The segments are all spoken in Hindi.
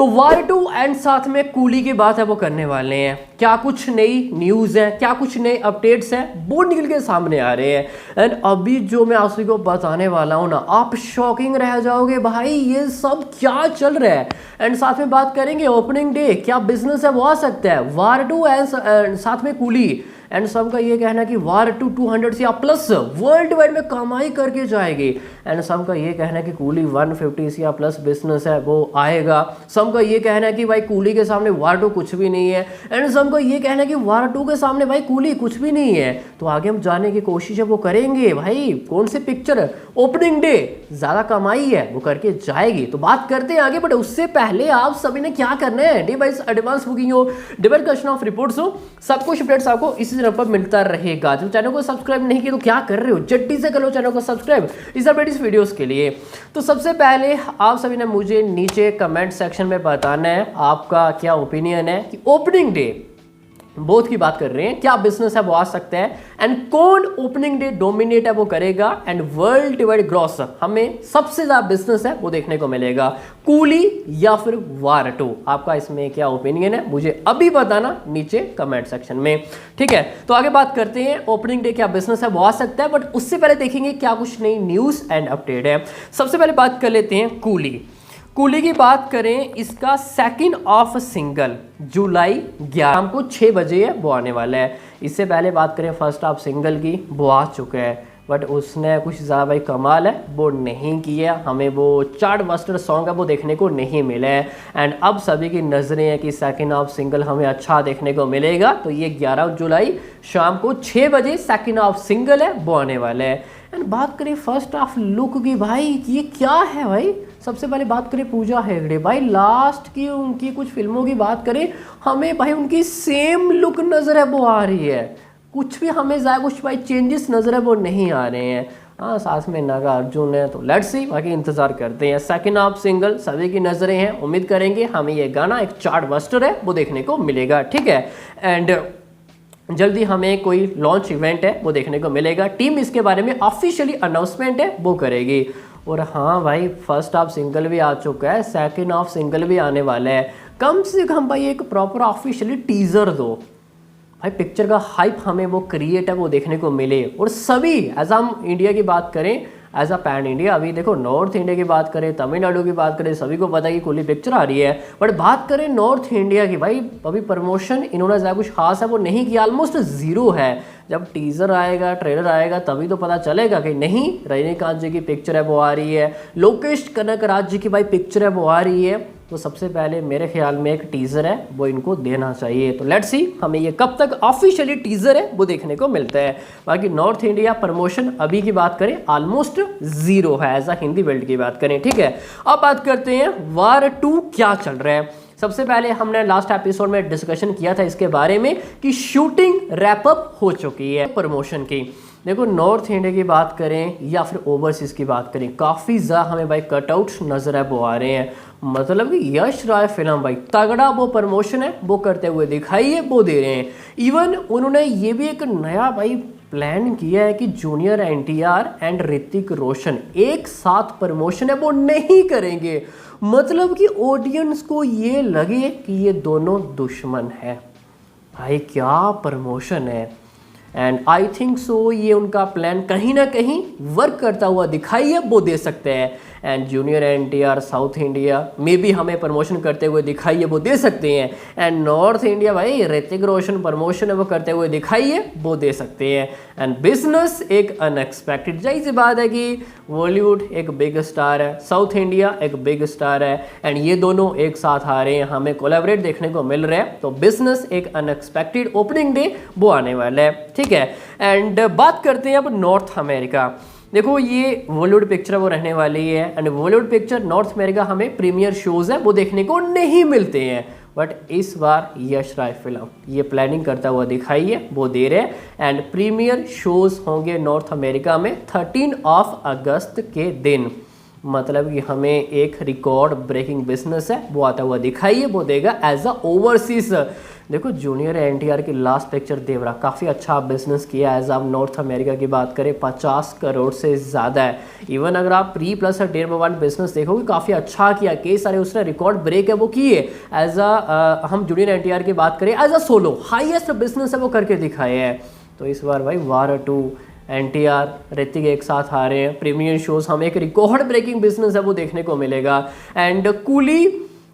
तो वार 2 एंड साथ में कूली की बात है वो करने वाले हैं। क्या कुछ नई न्यूज़ है, क्या कुछ नए अपडेट्स हैं वो निकल के सामने आ रहे हैं। एंड अभी जो मैं आप सभी को बताने वाला हूँ ना, आप शॉकिंग रह जाओगे भाई, ये सब क्या चल रहा है। एंड साथ में बात करेंगे ओपनिंग डे, क्या बिजनेस है वो आ सकता है, वार 2 एंड साथ में कूली। एंड सबका ये कहना है कि वार 2 200 से या प्लस वर्ल्ड वाइड में कमाई करके जाएगी। एंड सबका ये कहना है कि कूली 150 से या प्लस बिजनेस है वो आएगा। सबका ये कहना है कि भाई कूली के सामने वार 2 कुछ भी नहीं है। एंड सबका ये कहना है कि वार 2 के सामने भाई कूली कुछ भी नहीं है। तो आगे हम जानने की कोशिश है वो करेंगे भाई, कौन सी पिक्चर ओपनिंग डे ज़्यादा कमाई है वो करके जाएगी। तो बात करते हैं आगे, बट उससे पहले आप सभी ने क्या करना है, डिवाइस एडवांस बुकिंग हो, डिवाइस क्वेश्चन ऑफ रिपोर्ट्स हो, सब कुछ अपडेट्स आपको इसी चैनल पर मिलता रहेगा। जो चैनल को सब्सक्राइब नहीं किया तो क्या कर रहे हो, जल्दी से कर लो चैनल को सब्सक्राइब इस अपडेट इस वीडियोस के लिए। तो सबसे पहले आप सभी ने मुझे नीचे कमेंट सेक्शन में बताना है आपका क्या ओपिनियन है कि ओपनिंग डे बोथ की बात कर रहे हैं, क्या बिजनेस है वो आ सकता है, एंड कौन ओपनिंग डे डोमिनेट है वो करेगा, एंड वर्ल्ड वाइड ग्रॉस हमें सबसे ज्यादा बिजनेस है वो देखने को मिलेगा, कूली या फिर वार 2। आपका इसमें क्या ओपिनियन है मुझे अभी बताना नीचे कमेंट सेक्शन में, ठीक है। तो आगे बात करते हैं ओपनिंग डे क्या बिजनेस है वो आ सकता है, बट उससे पहले देखेंगे क्या कुछ नई न्यूज एंड अपडेट है। सबसे पहले बात कर लेते हैं कूली। कूली की बात करें, इसका सेकंड ऑफ सिंगल जुलाई 11 शाम को 6 बजे है वो आने वाला है। इससे पहले बात करें फर्स्ट ऑफ सिंगल की, वो आ चुका है बट उसने कुछ ज़्यादा भाई कमाल है वो नहीं किया, हमें वो चार्ट बस्टर सॉन्ग है वो देखने को नहीं मिला है। एंड अब सभी की नज़रें हैं कि सेकंड ऑफ सिंगल हमें अच्छा देखने को मिलेगा। तो ये 11 जुलाई शाम को 6 बजे सेकंड ऑफ सिंगल है वो आने वाला है। एंड बात करें फर्स्ट ऑफ लुक की भाई, ये क्या है भाई। सबसे पहले बात करें पूजा हेगड़े भाई, लास्ट की उनकी कुछ फिल्मों की बात करें, हमें भाई उनकी सेम लुक नज़र है वो आ रही है, कुछ भी हमें ज़्यादा कुछ भाई चेंजेस नज़र है वो नहीं आ रहे हैं। हाँ, साथ में नागा अर्जुन है, तो लेट्स सी, बाकी इंतजार करते हैं। सेकंड ऑफ सिंगल सभी की नज़रें हैं, उम्मीद करेंगे हमें ये गाना एक चार्ट बस्टर है वो देखने को मिलेगा, ठीक है। एंड जल्दी हमें कोई लॉन्च इवेंट है वो देखने को मिलेगा, टीम इसके बारे में ऑफिशियली अनाउंसमेंट है वो करेगी। और हाँ भाई, फर्स्ट ऑफ सिंगल भी आ चुका है, सेकंड ऑफ सिंगल भी आने वाला है। कम से कम भाई एक प्रॉपर ऑफिशियली टीजर दो भाई, पिक्चर का हाइप हमें वो क्रिएट है वो देखने को मिले। और सभी एज हम इंडिया की बात करें, एज अ पैन इंडिया, अभी देखो नॉर्थ इंडिया की बात करें, तमिलनाडु की बात करें, सभी को पता है कि कूली पिक्चर आ रही है। बट बात करें नॉर्थ इंडिया की भाई, अभी प्रमोशन इन्होंने ज़्यादा कुछ खास है वो नहीं किया, ऑलमोस्ट ज़ीरो है। जब टीज़र आएगा, ट्रेलर आएगा, तभी तो पता चलेगा कि नहीं रजनीकांत जी की पिक्चर है वो आ रही है, लोकेश कनकराज जी की भाई पिक्चर है वो आ रही है। तो सबसे पहले मेरे ख्याल में एक टीज़र है वो इनको देना चाहिए। तो लेट्स सी हमें ये कब तक ऑफिशियली टीज़र है वो देखने को मिलता है। बाकी नॉर्थ इंडिया प्रमोशन अभी की बात करें ऑलमोस्ट ज़ीरो है, एज अ हिंदी बेल्ट की बात करें, ठीक है। अब बात करते हैं वार 2 क्या चल रहा है। सबसे पहले हमने लास्ट एपिसोड में डिस्कशन किया था इसके बारे में कि शूटिंग रैप अप हो चुकी है प्रमोशन की। देखो नॉर्थ इंडिया की बात करें या फिर ओवरसीज़ की बात करें, काफ़ी ज़्यादा हमें भाई कटआउट्स नज़र है वो आ रहे हैं। मतलब कि यश राय फिल्म भाई तगड़ा वो प्रमोशन है वो करते हुए दिखाई है वो दे रहे हैं। इवन उन्होंने ये भी एक नया भाई प्लान किया है कि जूनियर एनटीआर एंड ऋतिक रोशन एक साथ प्रमोशन है वो नहीं करेंगे, मतलब कि ऑडियंस को ये लगे कि ये दोनों दुश्मन है। भाई क्या प्रमोशन है। एंड आई थिंक सो ये उनका प्लान कहीं ना कहीं वर्क करता हुआ दिखाई है वो दे सकते हैं। And junior NTR south India में भी हमें प्रमोशन करते हुए दिखाई है वो दे सकते हैं। एंड नॉर्थ इंडिया भाई ऋतिक रोशन प्रमोशन है वो करते हुए दिखाई है वो दे सकते हैं। एंड बिजनेस एक अनएक्सपेक्टेड, जाहिर सी बात है कि बॉलीवुड एक बिग स्टार है, साउथ इंडिया एक बिग स्टार है, एंड ये दोनों एक साथ आ रहे हैं, हमें कोलैबोरेट देखने को मिल रहा है। तो बिजनेस एक अनएक्सपेक्टेड ओपनिंग डे वो आने वाला है, ठीक है। एंड बात करते हैं अब नॉर्थ अमेरिका। देखो ये बॉलीवुड पिक्चर वो रहने वाली है, and Bollywood picture north America हमें प्रीमियर शोज़ है वो देखने को नहीं मिलते हैं। बट इस बार यश राय फिल्म ये प्लानिंग करता हुआ दिखाई है वो दे रहे हैं। एंड प्रीमियर शोज़ होंगे नॉर्थ अमेरिका में 13 अगस्त के दिन। मतलब कि हमें एक रिकॉर्ड ब्रेकिंग बिजनेस है वो आता हुआ दिखाई है, वो देगा एज अ ओवरसीज। देखो जूनियर एनटीआर की लास्ट पिक्चर देव रहा, काफ़ी अच्छा बिजनेस किया एज आप नॉर्थ अमेरिका की बात करें 50 करोड़ से ज़्यादा है। इवन अगर आप प्री प्लस और डेयर वन बिजनेस देखोगे काफ़ी अच्छा किया, कई सारे उसने रिकॉर्ड ब्रेक है वो किए एज अ हम जूनियर एनटीआर की बात करें as a solo highest business है वो करके दिखाए हैं। तो इस बार भाई वार 2 एनटीआर ऋतिक एक साथ आ रहे हैं, प्रीमियर शोज हमें एक रिकॉर्ड ब्रेकिंग बिजनेस है वो देखने को मिलेगा। एंड कूली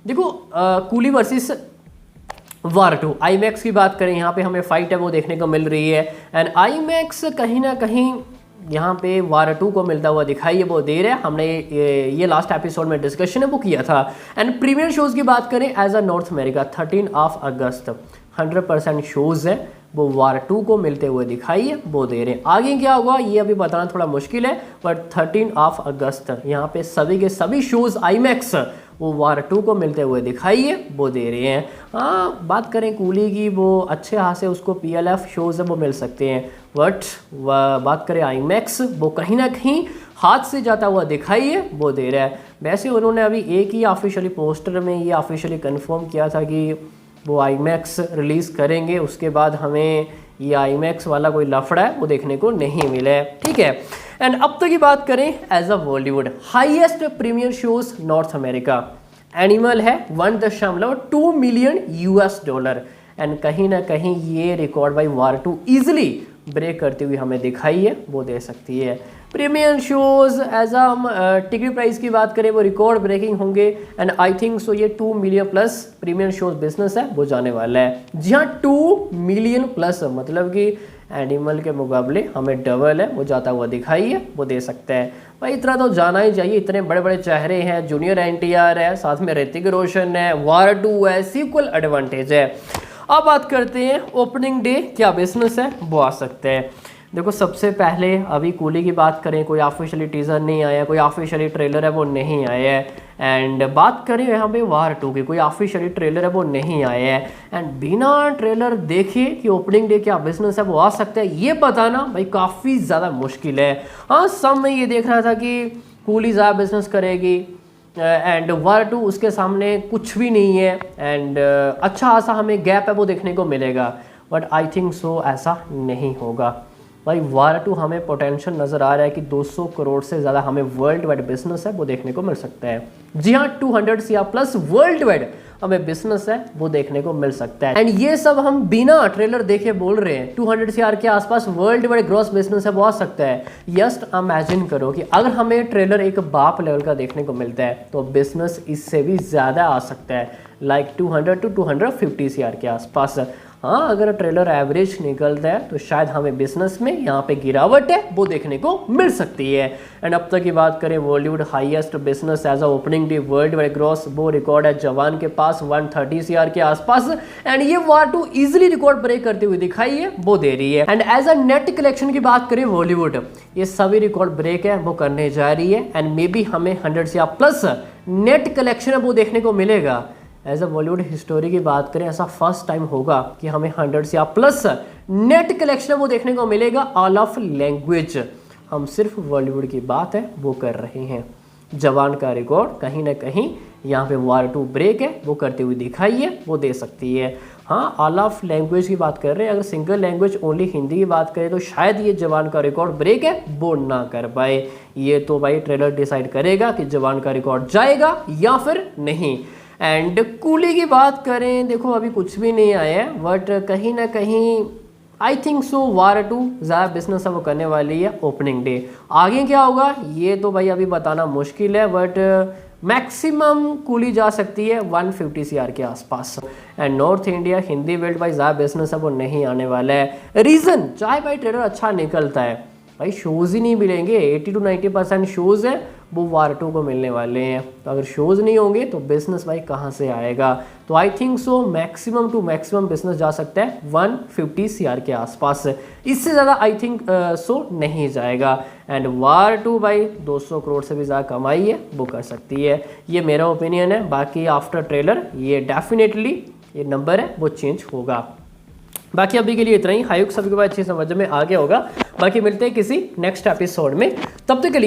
देखो कूली वर्सेस वार 2 आईमैक्स की बात करें, यहाँ पे हमें फाइट है वो देखने को मिल रही है। एंड आईमैक्स कहीं ना कहीं यहाँ पे वार 2 को मिलता हुआ दिखाई है वो दे रहे हैं, हमने ये लास्ट एपिसोड में डिस्कशन है वो किया था। एंड प्रीमियर शोज की बात करें एज अ नॉर्थ अमेरिका 13 अगस्त 100% शोज है वो वार 2 को मिलते हुए दिखाई है वो दे रहे हैं। आगे क्या होगा ये अभी बताना थोड़ा मुश्किल है, बट 13 अगस्त यहाँ पे सभी के सभी शोज आईमैक्स वो वार 2 को मिलते हुए दिखाई है वो दे रहे हैं। हाँ बात करें कूली की, वो अच्छे हाथ से उसको PLF शोज है वो मिल सकते हैं, बट बात करें आईमैक्स वो कहीं ना कहीं हाथ से जाता हुआ दिखाई है वो दे रहा है। वैसे उन्होंने अभी एक ही ऑफिशियली पोस्टर में ये ऑफिशियली कंफर्म किया था कि वो आईमैक्स रिलीज़ करेंगे, उसके बाद हमें ये आईमैक्स वाला कोई लफड़ा है वो देखने को नहीं मिला है, ठीक है। एंड अब तक की बात करें as a Bollywood highest premiere shows North America Animal है 1.2 मिलियन $। एंड कहीं ना कहीं ये record by War 2 easily break करती हुई हमें दिखाई है वो दे सकती है। प्रीमियर शोज एज हम टिकट प्राइस की बात करें वो रिकॉर्ड ब्रेकिंग होंगे। एंड आई थिंक सो ये 2 million plus premiere shows business है वो जाने वाला है। जी हाँ 2 मिलियन प्लस मतलब कि एनिमल के मुकाबले हमें डबल है वो जाता हुआ दिखाई है वो दे सकता है। भाई इतना तो जाना ही चाहिए, इतने बड़े बड़े चेहरे हैं, जूनियर एनटीआर है, साथ में ऋतिक रोशन है, वार 2 है, सीक्वल एडवांटेज है। अब बात करते हैं ओपनिंग डे क्या बिजनेस है वो आ सकते हैं। देखो सबसे पहले अभी कूली की बात करें, कोई ऑफिशियली टीज़र नहीं आया, कोई ऑफिशियली ट्रेलर है वो नहीं आया है। एंड बात करें यहाँ पे वार 2 की, कोई ऑफिशियली ट्रेलर है वो नहीं आया है। एंड बिना ट्रेलर देखे कि ओपनिंग डे क्या बिजनेस है वो आ सकता है, ये बताना भाई काफ़ी ज़्यादा मुश्किल है। हाँ सब में ये देख रहा था कि कूली ज़्यादा बिजनेस करेगी एंड वार 2 उसके सामने कुछ भी नहीं है। एंड अच्छा खासा हमें गैप है वो देखने को मिलेगा, बट आई थिंक सो ऐसा नहीं होगा। भाई वार 2 हमें पोटेंशियल नज़र आ रहा है कि 200 करोड़ से ज़्यादा हमें वर्ल्ड वाइड बिजनेस है वो देखने को मिल सकता है। जी हाँ 200 CR प्लस वर्ल्ड वाइड हमें बिजनेस है वो देखने को मिल सकता है। एंड ये सब हम बिना ट्रेलर देखे बोल रहे हैं, 200 CR के आसपास वर्ल्ड वाइड ग्रॉस बिजनेस है वो आ सकता है। जस्ट इमेजिन करो कि अगर हमें ट्रेलर एक बाप लेवल का देखने को मिलता है तो बिजनेस इससे भी ज़्यादा आ सकता है, लाइक 200 to 250 CR के आसपास। हाँ अगर ट्रेलर एवरेज निकलता है तो शायद हमें बिजनेस में यहाँ पे गिरावट है वो देखने को मिल सकती है। एंड अब तक की बात करें Bollywood highest business as a opening day world wide gross वो रिकॉर्ड है जवान के पास 130 CR के आसपास। एंड ये वार 2 इजिली रिकॉर्ड ब्रेक करते हुए दिखाई है वो दे रही है। And as a net collection की बात करें बॉलीवुड ये सभी रिकॉर्ड ब्रेक है वो करने जा रही है। एंड मे बी हमें 100 CR प्लस नेट कलेक्शन है वो देखने को मिलेगा। एज अ बॉलीवुड हिस्टोरी की बात करें ऐसा फर्स्ट टाइम होगा कि हमें 100 CR प्लस नेट कलेक्शन वो देखने को मिलेगा ऑल ऑफ लैंग्वेज। हम सिर्फ बॉलीवुड की बात है वो कर रहे हैं। जवान का रिकॉर्ड कहीं ना कहीं यहाँ पे वार 2 ब्रेक है वो करते हुए दिखाई है वो दे सकती है। हाँ ऑल ऑफ लैंग्वेज की बात कर रहे हैं, अगर सिंगल लैंग्वेज ओनली हिंदी की बात करें तो शायद ये जवान का रिकॉर्ड ब्रेक है वो ना कर पाए। ये तो भाई ट्रेलर डिसाइड करेगा कि जवान का रिकॉर्ड जाएगा या फिर नहीं। एंड कूली की बात करें, देखो अभी कुछ भी नहीं आया है, बट कहीं ना कहीं आई थिंक सो वार 2 ज़्यादा बिजनेस है वो करने वाली है ओपनिंग डे। आगे क्या होगा ये तो भाई अभी बताना मुश्किल है, बट मैक्सिमम कूली जा सकती है 150 CR के आसपास। And north India Hindi belt भाई ज़्यादा बिजनेस है वो नहीं आने वाला है। रीज़न चाहे भाई ट्रेलर अच्छा निकलता है, भाई शोज़ ही नहीं मिलेंगे। 80 to 90% शोज़ है वो वार 2 को मिलने वाले हैं, तो अगर शोज़ नहीं होंगे तो बिजनेस भाई कहाँ से आएगा। तो I think so maximum to maximum business जा सकता है 150 CR के आसपास, इससे ज़्यादा आई थिंक सो नहीं जाएगा। एंड वार 2 भाई 200 करोड़ से भी ज़्यादा कमाई है वो कर सकती है, ये मेरा ओपिनियन है। बाकी आफ्टर ट्रेलर ये डेफिनेटली ये नंबर है वो चेंज होगा। बाकी अभी के लिए इतना ही। हाई होप सभी को अच्छी समझ में आ गया होगा। बाकी मिलते हैं किसी नेक्स्ट एपिसोड में, तब तक के लिए